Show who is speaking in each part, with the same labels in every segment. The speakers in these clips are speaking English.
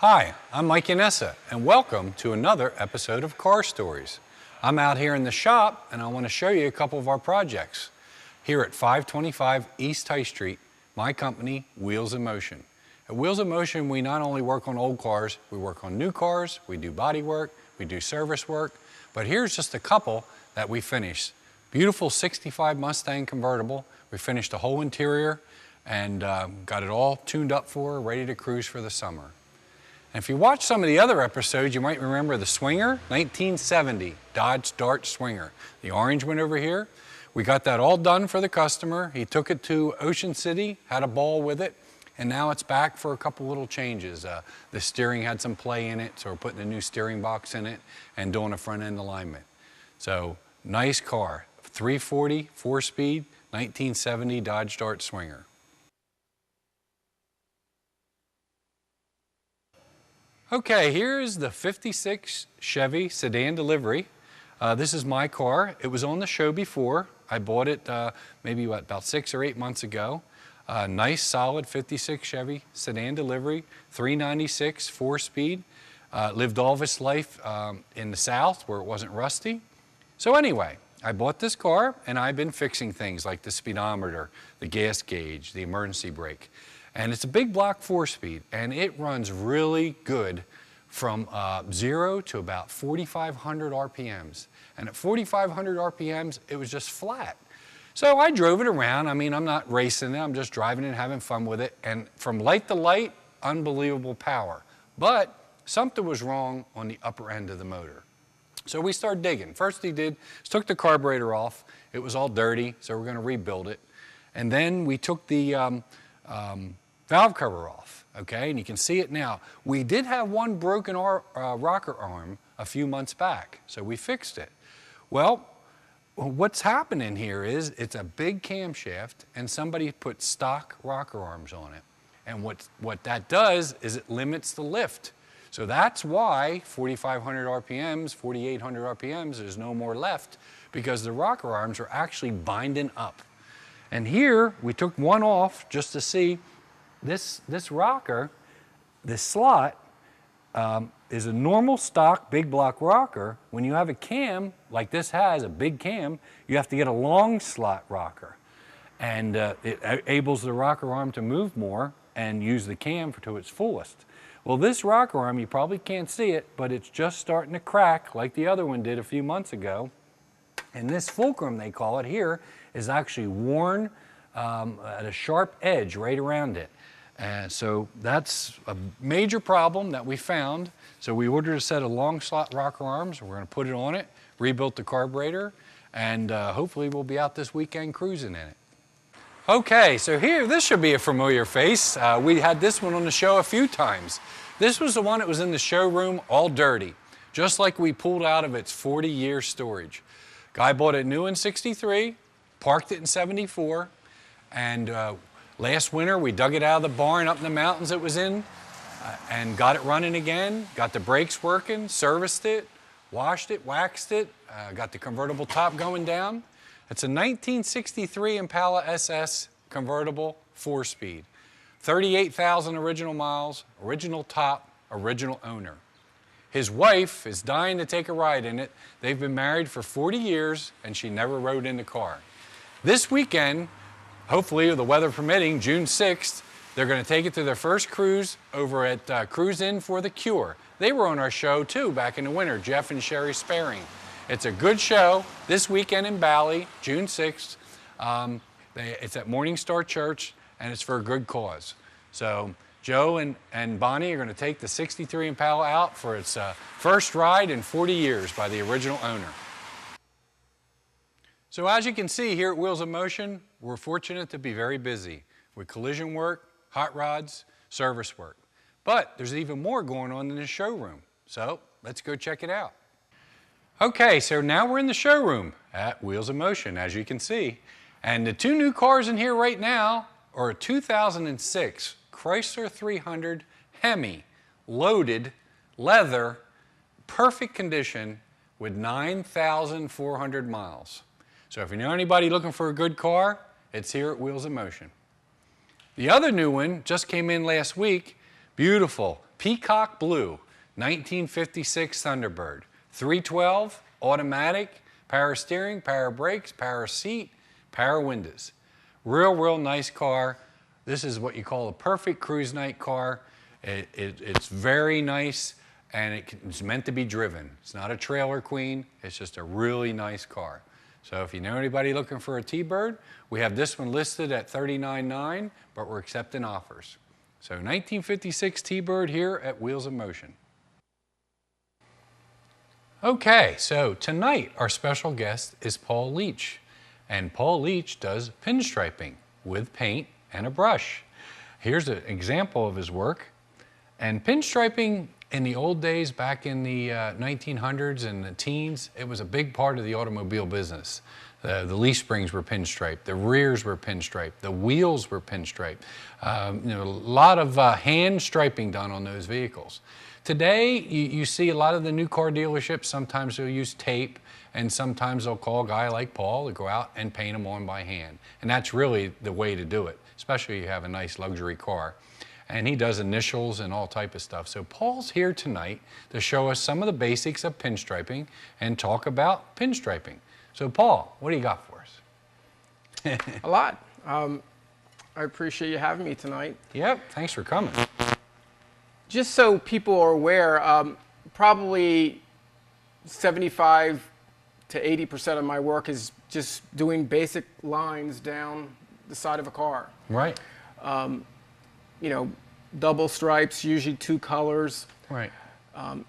Speaker 1: Hi, I'm Mike Yannessa, and welcome to another episode of Car Stories. I'm out here in the shop, and I want to show you a couple of our projects. Here at 525 East High Street, my company, Wheels in Motion. At Wheels in Motion, we not only work on old cars, we work on new cars, we do body work, we do service work, but here's just a couple that we finished. Beautiful 65 Mustang convertible. We finished the whole interior and got it all tuned up for her, ready to cruise for the summer. And if you watch some of the other episodes, you might remember the Swinger, 1970 Dodge Dart Swinger. The orange one over here. We got that all done for the customer. He took it to Ocean City, had a ball with it, and now it's back for a couple little changes. The steering had some play in it, so we're putting a new steering box in it and doing a front end alignment. So nice car, 340, 4-speed, 1970 Dodge Dart Swinger. Okay, here's the 56 Chevy sedan delivery. This is my car. It was on the show before. I bought it maybe about 6 or 8 months ago. Nice, solid 56 Chevy sedan delivery, 396, 4-speed. Lived all of its life in the South where it wasn't rusty. So anyway, I bought this car and I've been fixing things like the speedometer, the gas gauge, the emergency brake. And it's a big block 4-speed, and it runs really good from 0 to about 4,500 RPMs. And at 4,500 RPMs, it was just flat. So I drove it around. I mean, I'm not racing it, I'm just driving it and having fun with it. And from light to light, unbelievable power. But something was wrong on the upper end of the motor. So we started digging. First he did is took the carburetor off. It was all dirty, so we're going to rebuild it. And then we took the valve cover off, okay, and you can see it now. We did have one broken rocker arm a few months back, so we fixed it. Well, what's happening here is it's a big camshaft and somebody put stock rocker arms on it. And what that does is it limits the lift. So that's why 4,500 RPMs, 4,800 RPMs, there's no more left because the rocker arms are actually binding up. And here we took one off just to see. This rocker, this slot, is a normal stock big block rocker. When you have a cam, like this has, a big cam, you have to get a long slot rocker. And it enables the rocker arm to move more and use the cam to its fullest. Well, this rocker arm, you probably can't see it, but it's just starting to crack like the other one did a few months ago. And this fulcrum, they call it here, is actually worn at a sharp edge right around it. So that's a major problem that we found. So we ordered a set of long slot rocker arms. We're going to put it on it, rebuilt the carburetor, and hopefully we'll be out this weekend cruising in it. Okay, so here, this should be a familiar face. We had this one on the show a few times. This was the one that was in the showroom all dirty, just like we pulled out of its 40-year storage. Guy bought it new in '63, parked it in '74, and last winter, we dug it out of the barn up in the mountains it was in and got it running again, got the brakes working, serviced it, washed it, waxed it, got the convertible top going down. It's a 1963 Impala SS convertible 4-speed. 38,000 original miles, original top, original owner. His wife is dying to take a ride in it. They've been married for 40 years and she never rode in the car. This weekend, hopefully, the weather permitting, June 6th, they're going to take it to their first cruise over at Cruise In for the Cure. They were on our show, too, back in the winter, Jeff and Sherry Sparing. It's a good show this weekend in Bali, June 6th. It's at Morning Star Church, and it's for a good cause. So Joe and Bonnie are going to take the '63 Impala out for its first ride in 40 years by the original owner. So as you can see here at Wheels in Motion, we're fortunate to be very busy with collision work, hot rods, service work. But there's even more going on in the showroom. So let's go check it out. Okay, so now we're in the showroom at Wheels in Motion, as you can see. And the two new cars in here right now are a 2006 Chrysler 300 Hemi, loaded, leather, perfect condition with 9,400 miles. So if you know anybody looking for a good car, it's here at Wheels in Motion. The other new one just came in last week, Beautiful. Peacock blue, 1956 Thunderbird. 312, automatic, power steering, power brakes, power seat, power windows. Real nice car. This is what you call a perfect cruise night car. It's very nice, and it's meant to be driven. It's not a trailer queen. It's just a really nice car. So if you know anybody looking for a T-Bird, we have this one listed at $39,900, but we're accepting offers. So 1956 T-Bird here at Wheels in Motion. Okay, so tonight our special guest is Paul Leach. And Paul Leach does pinstriping with paint and a brush. Here's an example of his work. And pinstriping in the old days, back in the 1900s and the teens, it was a big part of the automobile business. The leaf springs were pinstriped, the rears were pinstriped, the wheels were pinstriped. A lot of hand striping done on those vehicles. Today, you see a lot of the new car dealerships, sometimes they'll use tape, and sometimes they'll call a guy like Paul to go out and paint them on by hand. And that's really the way to do it, especially if you have a nice luxury car. And he does initials and all type of stuff. So Paul's here tonight to show us some of the basics of pinstriping and talk about pinstriping. So Paul, what do you got for us?
Speaker 2: A lot. I appreciate you having me tonight.
Speaker 1: Yep, thanks for coming.
Speaker 2: Just so people are aware, probably 75 to 80% of my work is just doing basic lines down the side of a car.
Speaker 1: Right.
Speaker 2: You know, double stripes, usually 2 colors.
Speaker 1: Right.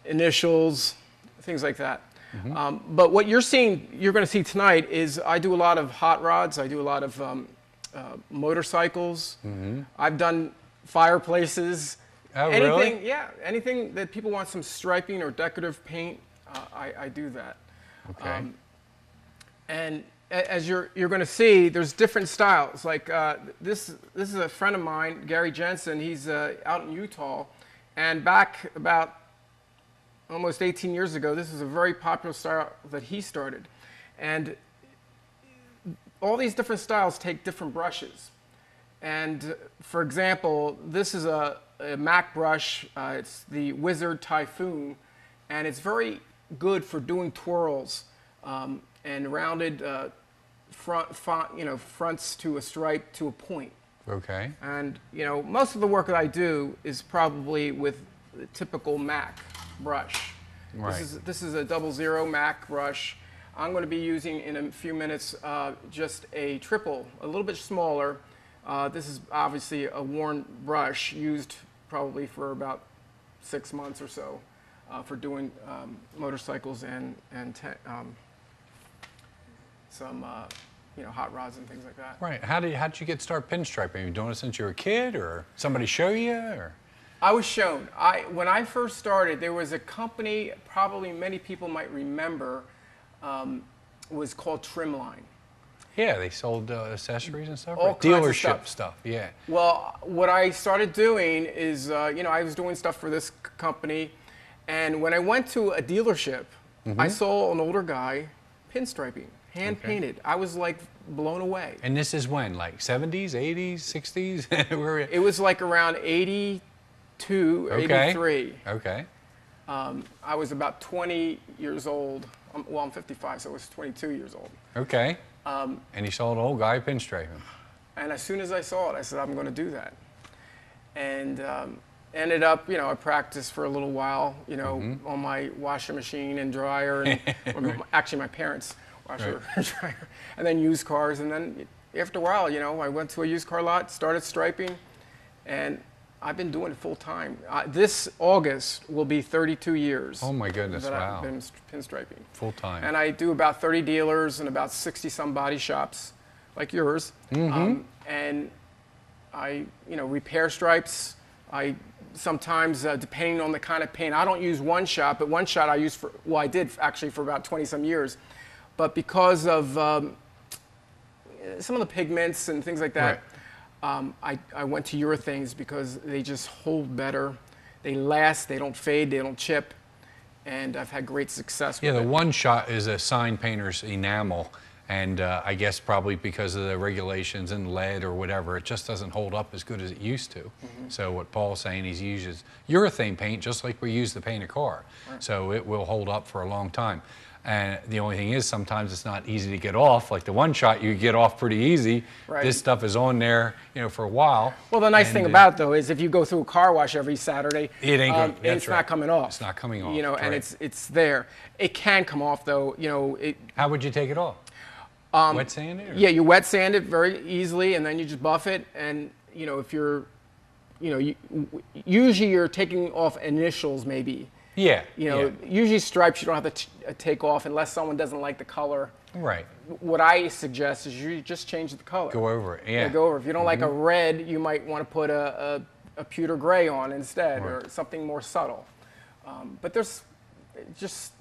Speaker 2: Initials, things like that.
Speaker 1: Mm-hmm.
Speaker 2: But what you're going to see tonight is I do a lot of hot rods. I do a lot of motorcycles. Mm-hmm. I've done fireplaces.
Speaker 1: Oh,
Speaker 2: anything,
Speaker 1: really?
Speaker 2: Yeah, anything that people want some striping or decorative paint, I do that.
Speaker 1: Okay.
Speaker 2: And as you're going to see, there's different styles. Like this is a friend of mine, Gary Jensen. He's out in Utah, and back about almost 18 years ago, this is a very popular style that he started. And all these different styles take different brushes. And for example, this is a Mac brush. It's the Wizard Typhoon, and it's very good for doing twirls and rounded fronts to a stripe to a point.
Speaker 1: Okay.
Speaker 2: And most of the work that I do is probably with the typical Mac brush.
Speaker 1: Right.
Speaker 2: This is a 00 Mac brush. I'm going to be using in a few minutes just a triple, a little bit smaller. This is obviously a worn brush used probably for about 6 months or so for doing motorcycles and some hot rods and things like that.
Speaker 1: Right. How did you get started pinstriping? Are you doing it since you were a kid, or somebody show you, or?
Speaker 2: I was shown. When I first started, there was a company, probably many people might remember, was called Trimline.
Speaker 1: Yeah, they sold accessories and stuff.
Speaker 2: All
Speaker 1: right?
Speaker 2: kinds of
Speaker 1: Dealership stuff. Yeah.
Speaker 2: Well, what I started doing is, I was doing stuff for this company, and when I went to a dealership, I saw an older guy pinstriping, hand painted. I was like blown away.
Speaker 1: And this is when, like 70s, 80s, 60s? Where
Speaker 2: It was like around 82,
Speaker 1: okay.
Speaker 2: 83.
Speaker 1: Okay.
Speaker 2: I was about 20 years old. Well, I'm 55, so I was 22 years old.
Speaker 1: Okay. And you saw an old guy pinstriping.
Speaker 2: And as soon as I saw it, I said, I'm going to do that. And ended up, I practiced for a little while, on my washing machine and dryer, and actually my parents' washer and dryer, and then used cars. And then after a while, I went to a used car lot, started striping, and I've been doing it full time. This August will be 32 years.
Speaker 1: Oh my goodness,
Speaker 2: that
Speaker 1: wow.
Speaker 2: I've been pinstriping.
Speaker 1: Full time.
Speaker 2: And I do about 30 dealers and about 60 some body shops, like yours. And I, repair stripes. I sometimes, depending on the kind of paint, I don't use one shot, but one shot I use for, well, I did actually for about 20 some years. But because of some of the pigments and things like that, I went to urethanes because they just hold better. They last, they don't fade, they don't chip. And I've had great success with it.
Speaker 1: Yeah, the one shot is a sign painter's enamel. And I guess probably because of the regulations and lead or whatever, it just doesn't hold up as good as it used to. So what Paul's saying, he uses urethane paint just like we use to paint a car.
Speaker 2: Right.
Speaker 1: So it will hold up for a long time. And the only thing is sometimes it's not easy to get off. Like the one shot you get off pretty easy.
Speaker 2: Right.
Speaker 1: This stuff is on there, you know, for a while.
Speaker 2: Well, the nice thing about it, though, is if you go through a car wash every Saturday,
Speaker 1: it ain't good.
Speaker 2: it's not coming off.
Speaker 1: It's not coming off.
Speaker 2: You know, and
Speaker 1: right.
Speaker 2: it's there. It can come off, though. You know,
Speaker 1: How would you take it off? Wet sand it? Or?
Speaker 2: Yeah, you wet sand it very easily, and then you just buff it. And you know, if you're, you know, usually you're taking off initials, maybe.
Speaker 1: Yeah.
Speaker 2: You know, usually stripes you don't have to take off unless someone doesn't like the color.
Speaker 1: Right.
Speaker 2: What I suggest is you just change the color.
Speaker 1: Go over it. Yeah.
Speaker 2: Go over. If you don't like a red, you might want to put a pewter gray on instead,
Speaker 1: right.
Speaker 2: or something more subtle. But there's just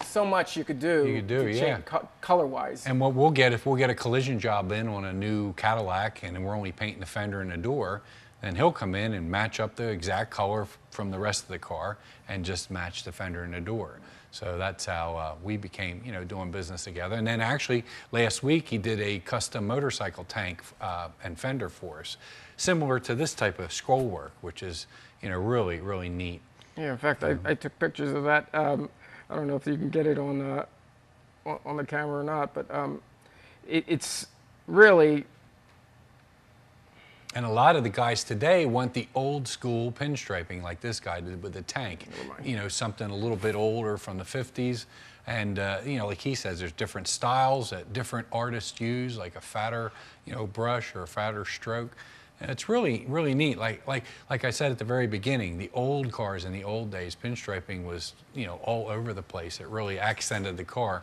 Speaker 2: so much you could do.
Speaker 1: You could do, yeah.
Speaker 2: Color-wise.
Speaker 1: And what we'll get, if we'll get a collision job in on a new Cadillac and we're only painting the fender and the door, then he'll come in and match up the exact color from the rest of the car and just match the fender and the door. So that's how we became, you know, doing business together. And then actually last week he did a custom motorcycle tank and fender for us, similar to this type of scroll work, which is, you know, really, really neat.
Speaker 2: Yeah, in fact, I took pictures of that. I don't know if you can get it on the camera or not, but it's really.
Speaker 1: And a lot of the guys today want the old school pinstriping like this guy did with the tank. You know, something a little bit older from the 50s. And, you know, like he says, there's different styles that different artists use, like a fatter, you know, brush or a fatter stroke. And it's really, really neat. Like I said at the very beginning, the old cars in the old days, pinstriping was, you know, all over the place. It really accented the car.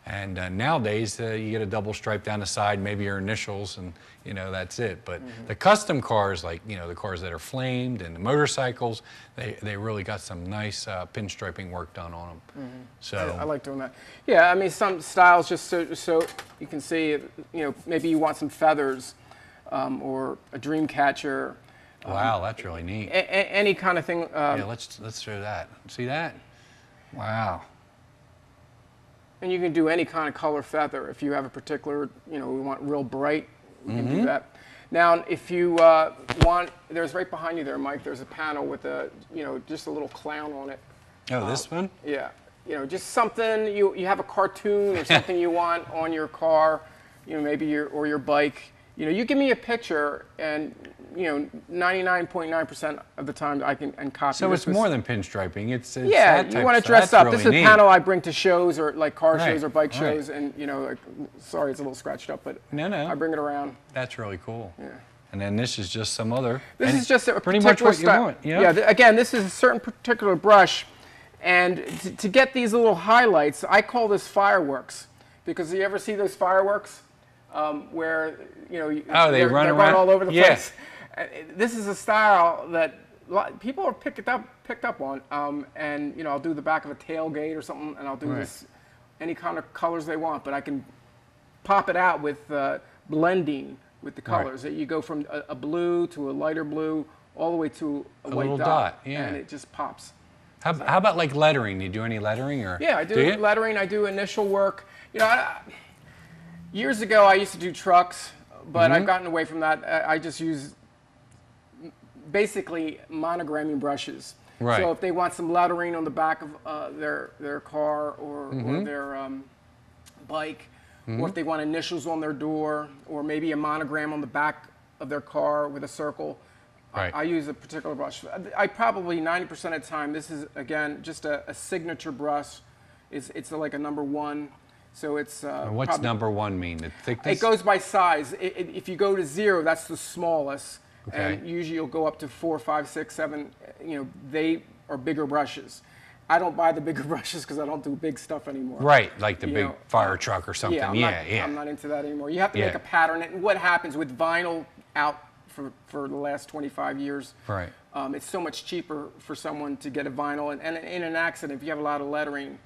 Speaker 1: And nowadays, you get a double stripe down the side, maybe your initials, and, you know, that's it. But the custom cars, like, you know, the cars that are flamed and the motorcycles, they really got some nice pinstriping work done on them. So
Speaker 2: I like doing that. Yeah, I mean, some styles just so you can see, you know, maybe you want some feathers or a dream catcher.
Speaker 1: Wow, that's really neat.
Speaker 2: Any kind of thing.
Speaker 1: Yeah, let's show that. See that? Wow.
Speaker 2: And you can do any kind of color feather. If you have a particular, you know, we want real bright, you can do that. Now, if you want, there's right behind you there, Mike, there's a panel with a, you know, just a little clown on it.
Speaker 1: Oh, this one?
Speaker 2: Yeah. You know, just something, you have a cartoon or something you want on your car, you know, maybe your bike. You know, you give me a picture and, you know, 99.9% of the time I can copy.
Speaker 1: So it's more than pinstriping. It's
Speaker 2: yeah,
Speaker 1: that type,
Speaker 2: you want to
Speaker 1: so
Speaker 2: dress up.
Speaker 1: really
Speaker 2: This is a panel I bring to shows or like car shows or bike shows, and you know, like, sorry, it's a little scratched up, but
Speaker 1: no,
Speaker 2: I bring it around.
Speaker 1: That's really cool.
Speaker 2: Yeah.
Speaker 1: And then this is just some other.
Speaker 2: This is just a
Speaker 1: pretty much what you want.
Speaker 2: Yeah. Again, this is a certain particular brush, and to get these little highlights, I call this fireworks, because you ever see those fireworks where you know
Speaker 1: they're
Speaker 2: run
Speaker 1: around
Speaker 2: all over the place. This is a style that people are picked up on, and you know, I'll do the back of a tailgate or something, and I'll do this any kind of colors they want, but I can pop it out with blending with the colors. That you go from a blue to a lighter blue, all the way to a white
Speaker 1: little
Speaker 2: dot,
Speaker 1: yeah.
Speaker 2: and it just pops.
Speaker 1: How about like lettering? Do you do any lettering or?
Speaker 2: Yeah, I do lettering. I do initial work. You know, years ago I used to do trucks, but I've gotten away from that. I just use basically monogramming brushes.
Speaker 1: Right.
Speaker 2: So if they want some lettering on the back of their car or their bike, or if they want initials on their door, or maybe a monogram on the back of their car with a circle, I use a particular brush. I probably 90% of the time, this is again just a signature brush. It's like a #1. So it's
Speaker 1: what's #1 mean? The thickness?
Speaker 2: It goes by size. If you go to 0, that's the smallest.
Speaker 1: Okay.
Speaker 2: And usually you'll go up to 4, 5, 6, 7. You know, they are bigger brushes. I don't buy the bigger brushes because I don't do big stuff anymore.
Speaker 1: Right, like the big fire truck or something.
Speaker 2: Yeah, I'm not into that anymore. You have to make a pattern. And what happens with vinyl out for the last 25 years?
Speaker 1: Right.
Speaker 2: It's so much cheaper for someone to get a vinyl. And in an accident, if you have a lot of lettering,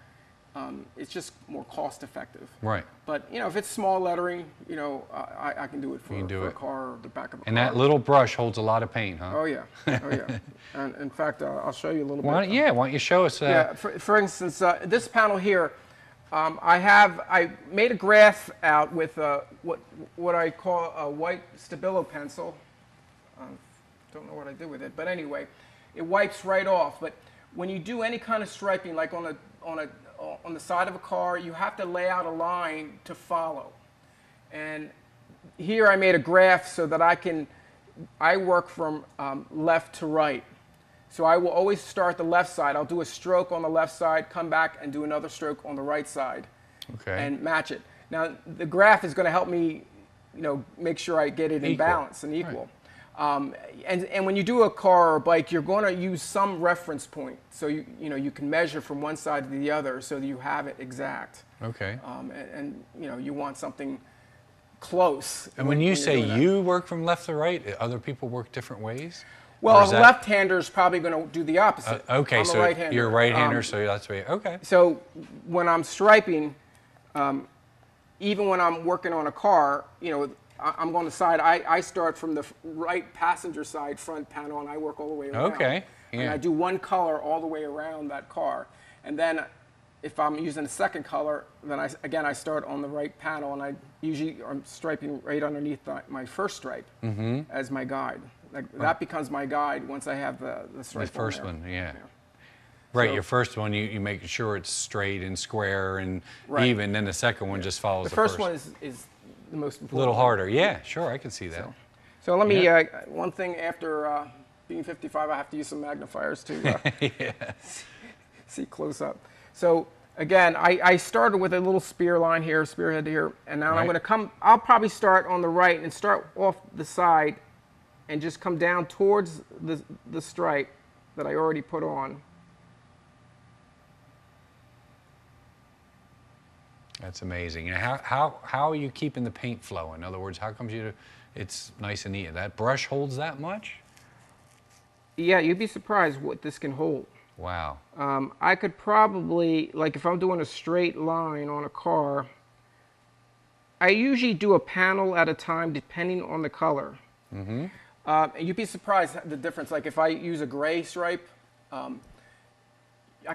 Speaker 2: it's just more cost effective.
Speaker 1: Right.
Speaker 2: But you know, if it's small lettering, you know, I can do it for a car or the back of a car.
Speaker 1: And that little brush holds a lot of paint, huh?
Speaker 2: Oh yeah, oh yeah. And in fact, I'll show you a little bit.
Speaker 1: Why don't you show us?
Speaker 2: Yeah. For instance, this panel here, I made a graph out with what I call a white Stabilo pencil. Don't know what I did with it, but anyway, it wipes right off. But when you do any kind of striping, like on the side of a car, you have to lay out a line to follow. And here I made a graph so that I work from left to right. So I will always start the left side. I'll do a stroke on the left side, come back and do another stroke on the right side, and match it. Now the graph is going to help me, make sure I get it in balance and equal. Right. And when you do a car or a bike, you're going to use some reference point, so you can measure from one side to the other, so that you have it exact.
Speaker 1: Okay.
Speaker 2: And you want something close.
Speaker 1: And when you say you work from left to right, other people work different ways?
Speaker 2: Well, a left-hander is probably going to do the opposite.
Speaker 1: Okay, so you're a right-hander, so that's the way. Okay.
Speaker 2: So when I'm striping, even when I'm working on a car, I'm going to side. I start from the right passenger side front panel, and I work all the way around.
Speaker 1: Okay. Yeah.
Speaker 2: And I do one color all the way around that car, and then if I'm using a second color, then I start on the right panel, and I'm striping right underneath my first stripe as my guide. That becomes my guide once I have the stripe. The
Speaker 1: first one, yeah. Right, so, your first one, you make sure it's straight and square and even, then the second one just follows the first.
Speaker 2: The first one is the most important.
Speaker 1: A little harder, yeah, sure, I can see that.
Speaker 2: So let me, one thing after being 55, I have to use some magnifiers to see close up. So again, I started with a little spearhead here, and now I'm going to I'll probably start on the right and start off the side and just come down towards the stripe that I already put on.
Speaker 1: That's amazing. And how are you keeping the paint flow? In other words, how comes it's nice and neat? That brush holds that much?
Speaker 2: Yeah, you'd be surprised what this can hold.
Speaker 1: Wow.
Speaker 2: I could probably, like if I'm doing a straight line on a car, I usually do a panel at a time depending on the color. Mm-hmm. You'd be surprised the difference. Like if I use a gray stripe, I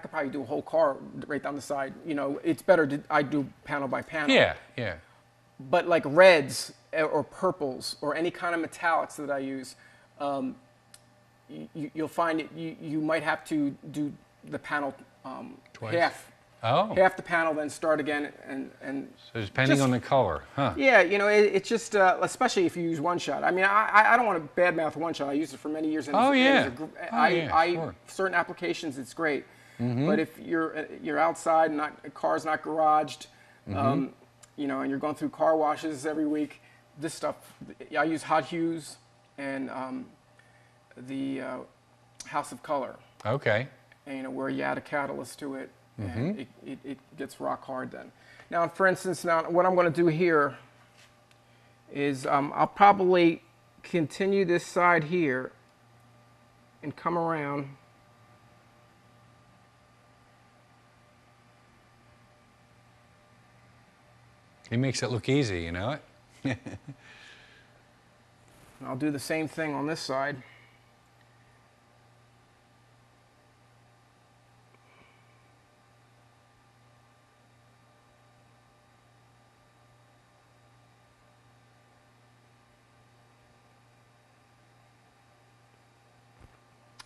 Speaker 2: could probably do a whole car right down the side. It's better I do panel by panel.
Speaker 1: Yeah, yeah.
Speaker 2: But like reds or purples or any kind of metallics that I use, you'll find you might have to do the panel
Speaker 1: twice.
Speaker 2: Half.
Speaker 1: Oh.
Speaker 2: Half the panel, then start again, and
Speaker 1: so depending on the color, huh?
Speaker 2: Yeah, it's just especially if you use one shot. I mean, I don't want to badmouth one shot. I used it for many years. And certain applications, it's great. Mm-hmm. But if you're outside and the car's not garaged, and you're going through car washes every week, this stuff, I use Hot Hues and the House of Color.
Speaker 1: Okay.
Speaker 2: And where you add a catalyst to it. And it gets rock hard then. Now, for instance, what I'm going to do here is I'll probably continue this side here and come around.
Speaker 1: He makes it look easy, you know it?
Speaker 2: And I'll do the same thing on this side.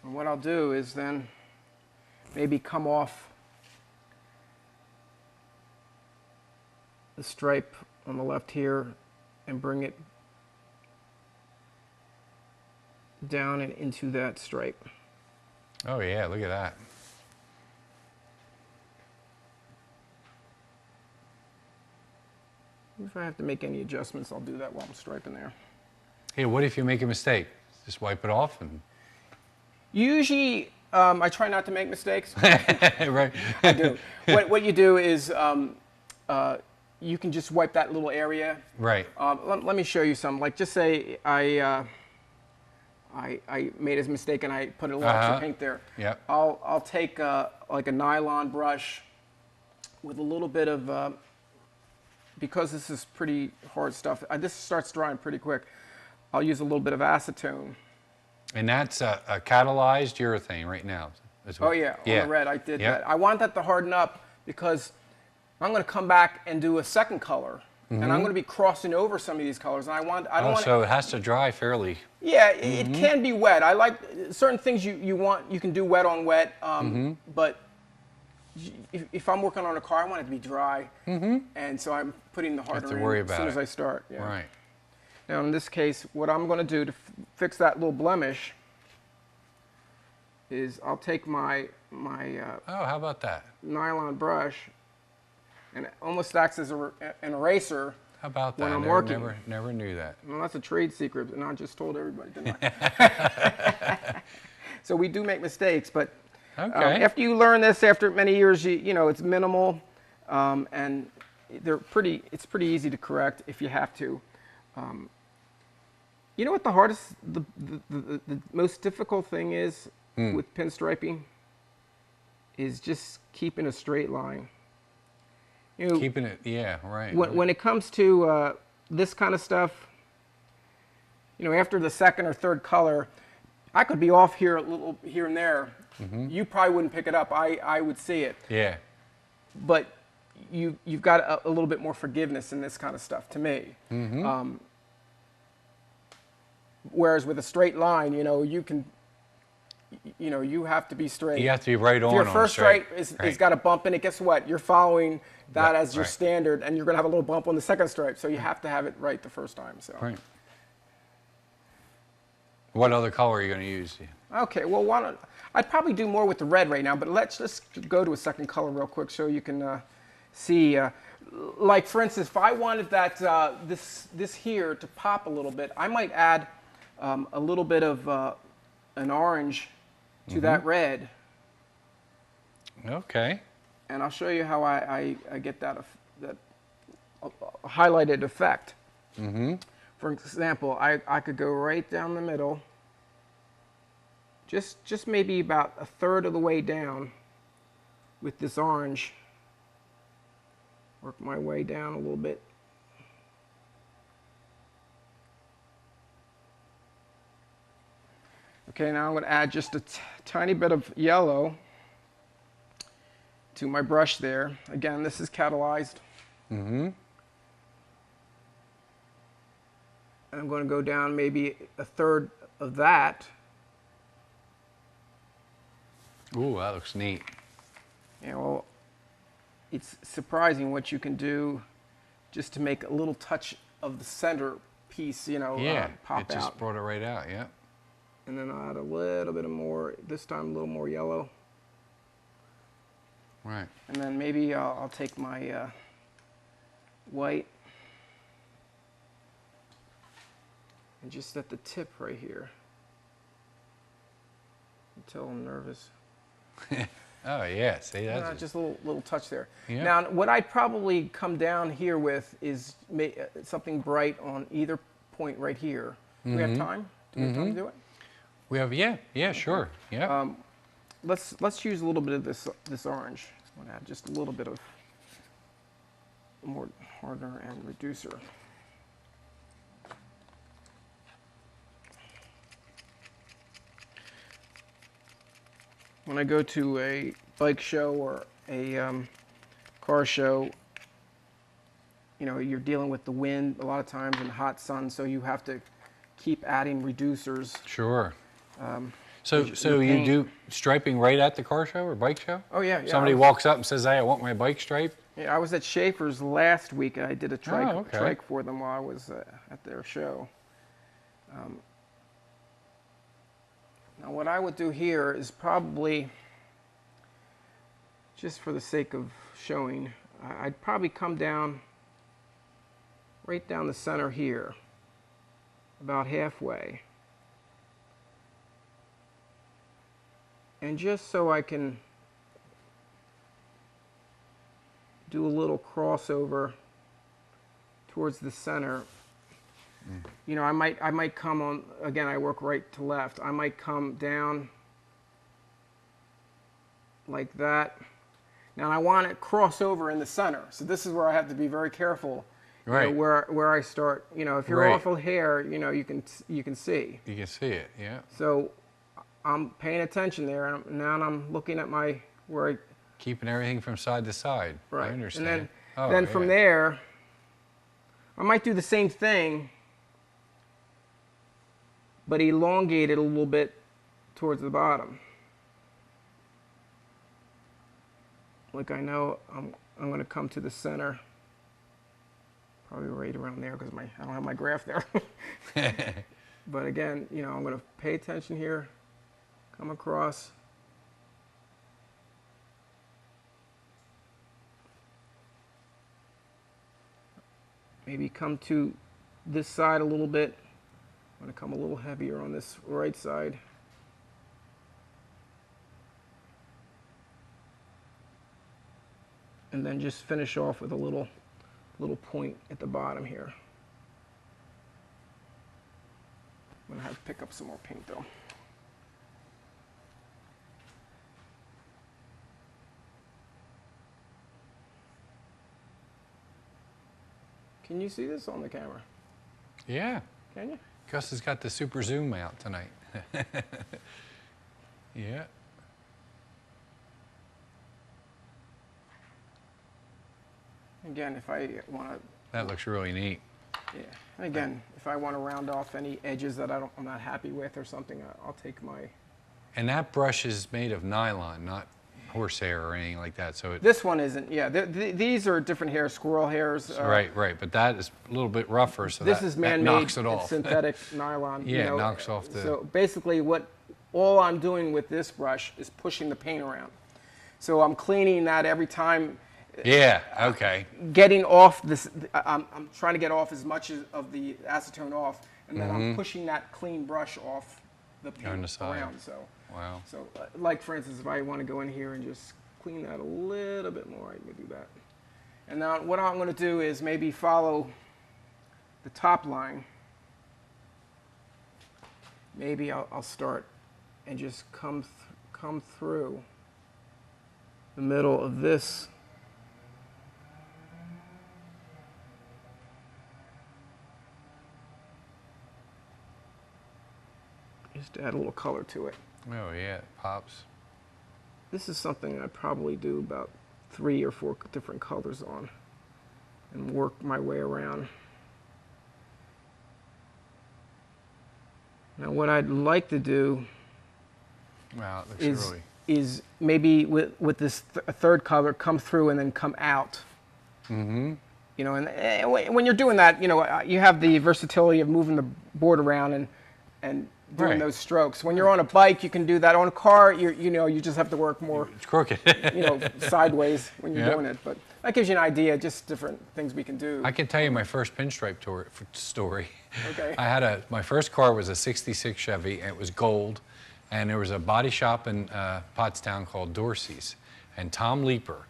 Speaker 2: And what I'll do is then maybe come off the stripe on the left here and bring it down and into that stripe.
Speaker 1: Oh yeah, look at that.
Speaker 2: If I have to make any adjustments, I'll do that while I'm striping there.
Speaker 1: Hey, what if you make a mistake? Just wipe it off and...
Speaker 2: Usually, I try not to make mistakes.
Speaker 1: Right.
Speaker 2: I do. What you do is you can just wipe that little area.
Speaker 1: Right.
Speaker 2: Let me show you some. Like, just say I made a mistake and I put a little extra paint there.
Speaker 1: Yep.
Speaker 2: I'll take like a nylon brush with a little bit of because this is pretty hard stuff. This starts drying pretty quick. I'll use a little bit of acetone.
Speaker 1: And that's a catalyzed urethane right now.
Speaker 2: Oh yeah, on the red I did that. I want that to harden up because I'm going to come back and do a second color. And I'm going to be crossing over some of these colors. And I don't want
Speaker 1: so it has to dry fairly.
Speaker 2: Yeah, it can be wet. I like certain things you can do wet on wet, but if I'm working on a car, I want it to be dry. And so I'm putting the harder in as soon as I start. Yeah.
Speaker 1: Right.
Speaker 2: Now in this case, what I'm going to do to fix that little blemish is I'll take my
Speaker 1: how about that?
Speaker 2: nylon brush, and it almost acts as an eraser.
Speaker 1: How about that?
Speaker 2: When I'm working.
Speaker 1: Never knew that.
Speaker 2: Well, that's a trade secret, and I just told everybody, didn't I? So we do make mistakes, but after you learn this, after many years, you know it's minimal, and it's pretty easy to correct if you have to. You know what the hardest, the most difficult thing is with pinstriping is just keeping a straight line. You know,
Speaker 1: keeping it, yeah, right.
Speaker 2: When it comes to this kind of stuff, you know, after the second or third color, I could be off here a little here and there. You probably wouldn't pick it up. I would see it.
Speaker 1: Yeah.
Speaker 2: But you've got a little bit more forgiveness in this kind of stuff, to me. Whereas with a straight line, you know, you have to be straight.
Speaker 1: You have to be right on.
Speaker 2: If your first stripe is got a bump in it, guess what? You're following that as your standard, and you're going to have a little bump on the second stripe. So you have to have it right the first time. So.
Speaker 1: Right. What other color are you going to use?
Speaker 2: Okay, well, I'd probably do more with the red right now, but let's just go to a second color real quick so you can see. Like for instance, if I wanted that this here to pop a little bit, I might add a little bit of an orange to that red.
Speaker 1: Okay.
Speaker 2: And I'll show you how I get that highlighted effect. For example, I could go right down the middle, just maybe about a third of the way down with this orange. Work my way down a little bit. Okay, now I'm going to add just a tiny bit of yellow to my brush there. Again, this is catalyzed. And I'm going to go down maybe a third of that.
Speaker 1: Ooh, that looks neat.
Speaker 2: Yeah, well, it's surprising what you can do just to make a little touch of the center piece, you know, pop out.
Speaker 1: It just brought it right out, yeah.
Speaker 2: And then I'll add a little bit more, this time a little more yellow.
Speaker 1: Right.
Speaker 2: And then maybe I'll take my white and just at the tip right here until I'm nervous.
Speaker 1: Oh yeah, see that's
Speaker 2: just a little touch there.
Speaker 1: Yeah.
Speaker 2: Now what I'd probably come down here with is something bright on either point right here. Do we have time? Do we have time to do it?
Speaker 1: We have yeah, sure, yeah.
Speaker 2: Let's use a little bit of this orange. I'm gonna add just a little bit of more hardener and reducer. When I go to a bike show or a car show, you know, you're dealing with the wind a lot of times and hot sun, so you have to keep adding reducers.
Speaker 1: Sure. So you do striping right at the car show or bike show?
Speaker 2: Oh yeah.
Speaker 1: Somebody walks up and says, "Hey, I want my bike striped."
Speaker 2: Yeah, I was at Schaefer's last week, and I did a trike for them while I was at their show. Now, what I would do here is probably, just for the sake of showing, I'd probably come down right down the center here, about halfway. And just so I can do a little crossover towards the center. You know, I might come on, again, I work right to left. I might come down like that. Now I want it crossover in the center. So this is where I have to be very careful.
Speaker 1: Right.
Speaker 2: You know, where I start. You know, if you're off a hair, you know, you can see.
Speaker 1: You can see it, yeah.
Speaker 2: So I'm paying attention there, and now I'm looking at where
Speaker 1: Keeping everything from side to side.
Speaker 2: Right.
Speaker 1: I understand.
Speaker 2: And
Speaker 1: Oh,
Speaker 2: then
Speaker 1: yeah.
Speaker 2: from there, I might do the same thing, but elongate it a little bit towards the bottom. Like I know I'm going to come to the center, probably right around there because I don't have my graph there. But again, you know, I'm going to pay attention here, come across. Maybe come to this side a little bit. I'm going to come a little heavier on this right side. And then just finish off with a little point at the bottom here. I'm going to have to pick up some more paint though. Can you see this on the camera?
Speaker 1: Yeah.
Speaker 2: Can you?
Speaker 1: Gus has got the super zoom out tonight. Yeah.
Speaker 2: Again, if I want to,
Speaker 1: That looks really neat.
Speaker 2: yeah. Again, if I want to round off any edges that I'm not happy with or something, I'll take my.
Speaker 1: And that brush is made of nylon, not horsehair or anything like that. So
Speaker 2: This one isn't. Yeah, these are different hairs, squirrel hairs.
Speaker 1: right. But that is a little bit rougher, so
Speaker 2: This
Speaker 1: that,
Speaker 2: is
Speaker 1: that
Speaker 2: man-made.
Speaker 1: knocks it off.
Speaker 2: It's synthetic nylon.
Speaker 1: Yeah,
Speaker 2: you know,
Speaker 1: it knocks off the.
Speaker 2: So basically, all I'm doing with this brush is pushing the paint around. So I'm cleaning that every time.
Speaker 1: Yeah. Okay.
Speaker 2: Getting off this, I'm trying to get off as much of the acetone off, and then I'm pushing that clean brush off the paint
Speaker 1: On the side.
Speaker 2: around. So,
Speaker 1: Wow.
Speaker 2: so like for instance, if I want to go in here and just clean that a little bit more, I can do that. And now what I'm going to do is maybe follow the top line. Maybe I'll start and just come through the middle of this. Just to add a little color to it.
Speaker 1: Oh yeah, it pops.
Speaker 2: This is something I'd probably do about 3 or 4 different colors on and work my way around. Now what I'd like to do
Speaker 1: Wow, it looks really.
Speaker 2: is maybe with this third color come through and then come out.
Speaker 1: Mm-hmm.
Speaker 2: You know, and when you're doing that, you know, you have the versatility of moving the board around and doing
Speaker 1: Right.
Speaker 2: those strokes. When you're on a bike, you can do that. On a car, you know, you just have to work more,
Speaker 1: It's crooked.
Speaker 2: you know, sideways when you're
Speaker 1: Yep.
Speaker 2: doing it. But that gives you an idea, just different things we can do.
Speaker 1: I can tell you my first pinstripe story.
Speaker 2: Okay.
Speaker 1: My first car was a '66 Chevy, and it was gold, and there was a body shop in Pottstown called Dorsey's, and Tom Leeper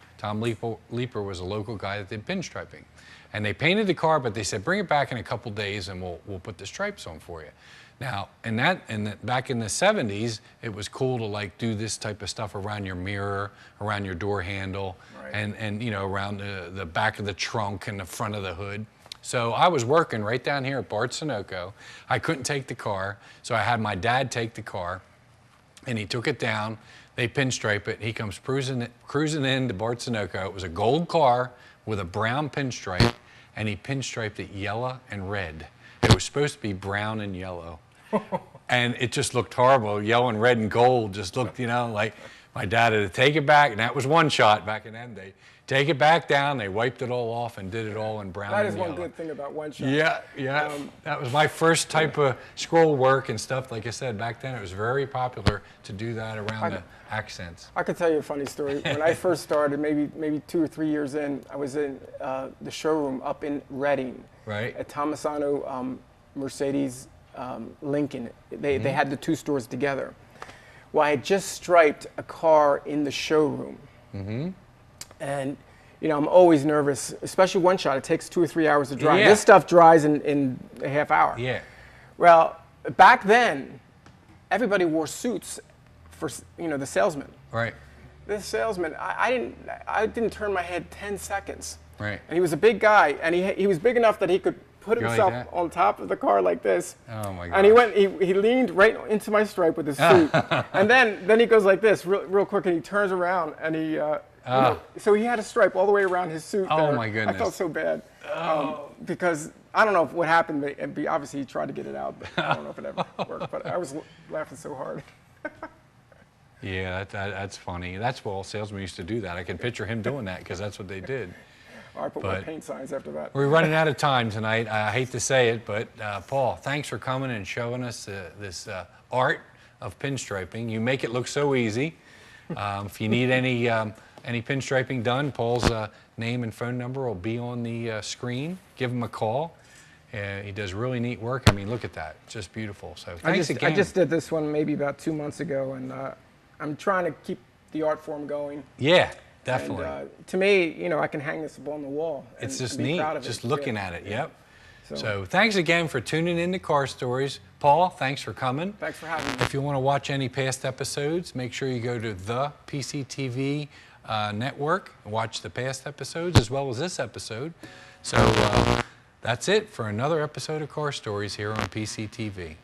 Speaker 1: was a local guy that did pinstriping, and they painted the car, but they said bring it back in a couple days and we'll put the stripes on for you. Now, back in the '70s, it was cool to like do this type of stuff around your mirror, around your door handle,
Speaker 2: Right.
Speaker 1: and you know, around the back of the trunk and the front of the hood. So I was working right down here at Bart Sunoco. I couldn't take the car, so I had my dad take the car, and he took it down. They pinstripe it. He comes cruising into Bart Sunoco. It was a gold car with a brown pinstripe, and he pinstriped it yellow and red. It was supposed to be brown and yellow. And it just looked horrible. Yellow and red and gold just looked, you know, like my dad had to take it back, and that was one shot back in them days. Take it back down, they wiped it all off and did it all in brown
Speaker 2: That
Speaker 1: and
Speaker 2: is
Speaker 1: yellow.
Speaker 2: one good thing about one shot.
Speaker 1: Yeah. That was my first type of scroll work and stuff. Like I said, back then it was very popular to do that around the accents.
Speaker 2: I can tell you a funny story. When I first started, maybe 2 or 3 years in, I was in the showroom up in Reading.
Speaker 1: Right.
Speaker 2: At Tomasano Mercedes Lincoln. They had the 2 stores together. Well, I had just striped a car in the showroom. And, you know, I'm always nervous, especially one shot. It takes 2 or 3 hours to dry.
Speaker 1: Yeah.
Speaker 2: This stuff dries in a half hour.
Speaker 1: Yeah.
Speaker 2: Well, back then, everybody wore suits for, you know, the salesman.
Speaker 1: Right.
Speaker 2: This salesman, I didn't turn my head 10 seconds.
Speaker 1: Right.
Speaker 2: And he was a big guy, and he was big enough that he could put
Speaker 1: You're like
Speaker 2: himself
Speaker 1: that?
Speaker 2: on top of the car like this.
Speaker 1: Oh my
Speaker 2: And
Speaker 1: God.
Speaker 2: he leaned right into my stripe with his suit. And then he goes like this, real quick, and he turns around and he So he had a stripe all the way around his suit.
Speaker 1: Oh
Speaker 2: there.
Speaker 1: my goodness.
Speaker 2: I felt so bad because I don't know what happened. Obviously, he tried to get it out, but I don't know if it ever worked. But I was laughing so hard.
Speaker 1: Yeah, that's funny. That's what all salesmen used to do that. I can picture him doing that because that's what they did.
Speaker 2: I put my paint signs after that.
Speaker 1: We're running out of time tonight. I hate to say it, but Paul, thanks for coming and showing us this art of pinstriping. You make it look so easy. If you need any pinstriping done, Paul's name and phone number will be on the screen. Give him a call. He does really neat work. I mean, look at that. It's just beautiful. So thanks again.
Speaker 2: I just did this one maybe about 2 months ago, and I'm trying to keep the art form going.
Speaker 1: Yeah, definitely.
Speaker 2: And, to me, you know, I can hang this up on the wall.
Speaker 1: It's just
Speaker 2: and be
Speaker 1: neat,
Speaker 2: proud of
Speaker 1: just
Speaker 2: it.
Speaker 1: looking at it. Yep.
Speaker 2: So
Speaker 1: thanks again for tuning in to Car Stories. Paul, thanks for coming.
Speaker 2: Thanks for having me.
Speaker 1: If you want to watch any past episodes, make sure you go to the PCTV network and watch the past episodes as well as this episode. So that's it for another episode of Car Stories here on PCTV.